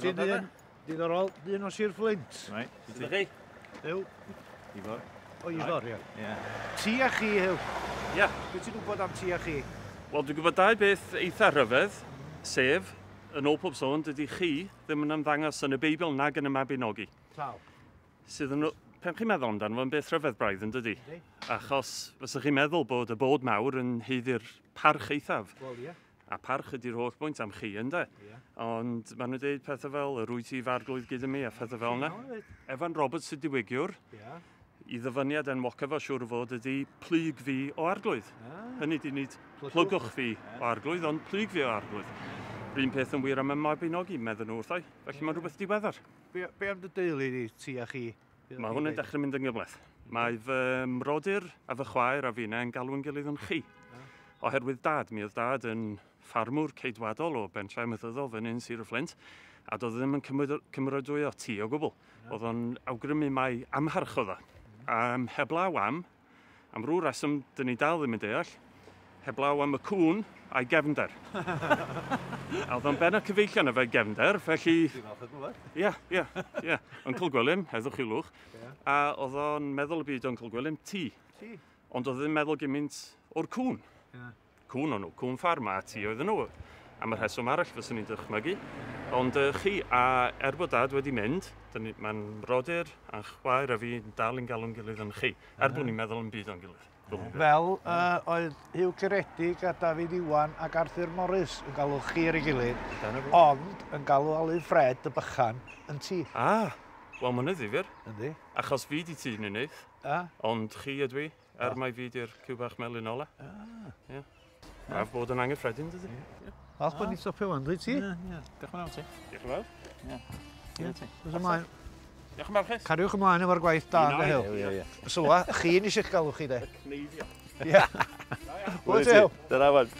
Ti'n diddorol, dyn o Sir Flint. Right. Ydych chi? Yw. Ifor. O, Ifor, ie. Ie. Ti a chi, Hyw. Ia. Be ti'n gwybod am ti a chi? Wel, dwi'n gwybod dau beth eitha rhyfedd, sef, yn ôl pob sôn, dydy chi ddim yn ymddangos yn y Beibl nag yn y Mabinogi. Taw. Sydd yn, pen chi'n meddwl amdano fo'n beth rhyfedd braidd yn dydy? Achos fysach chi'n meddwl bod y bod mawr yn heiddi'r parch eithaf. Wel, ie. A parch ydy'r holl bwynt am chi, ynddo? Ond maen nhw'n dweud pethau fel, y rwy ti farglwydd gyda mi a phethau fel yna. Evan Roberts y diwygiwr, i ddyfyniad enwocaf o siŵr o fod ydy plyg fi o arglwydd. Hynny di nid plygwch fi o arglwydd, ond plyg fi o arglwydd. Rwy'n peth yn wir am y Mabinogi, meddyn nhw wrthau. Felly mae'n rhywbeth diweddar. Be am dy deulu ni, ti a chi? Mae hwn yn dechrau mynd yn gyfleth. Mae fy mrodyr a fy chwaer a fi'na yn galw'n gilydd yn chi. Oherwydd dad, mi oedd dad yn ffarmwr ceidwadol o bentrau mythyddol fan hyn Sir y Flint, a doedd ddim yn cymrydwy o tŷ o gwbl. Oedd o'n awgrymu mai amharchodd o. Heblaw am rhyw reswm dyn ni dal ddim yn deall, heblaw am y cwn a'i gefnder. A oedd o'n ben y cyfeillion efo'i gefnder, felly... Dwi'n falch o gwybod. Ie. Uncle Gwilym, heddwch i lwch. A oedd o'n meddwl y byd Uncle Gwilym tŷ. Ond oedd yn meddwl gymaint o'r cwn. Cwn o'n nhw, cwn ffarm a tŷ oedden nhw. Am y rheswm arall fyswn ni'n dychmygu. Ond chi, a bod dad wedi mynd, mae'n brodyr a'n chwaer a fi dal yn galw'n gilydd yn chi. Bod ni'n meddwl yn byd o'n gilydd. Fel oedd Hugh Caredig a David Iwan ac Arthur Morris yn galw chi ar ei gilydd, ond yn galw Alu Fred y bychan yn ti. Wel mae'n ddifyr. Yndi. Achos fi di tŷ'n unig, ond chi ydw i, mai fi di'r cyw bach melyn ola. A bod yn anghyffredin, dydy. Falch bod ni'n stopio wan, dwi ti? Diolch yn fawr ti. Diolch yn fawr. Diolch yn fawr. Diolch yn fawr chi. Cariwch ymlaen efo'r gwaith da yn y Hyw. Ie. Sylwa, chi ni eisiau galw chi de. Cneifio. Ie. Wyt ti Hyw? Dyna wan.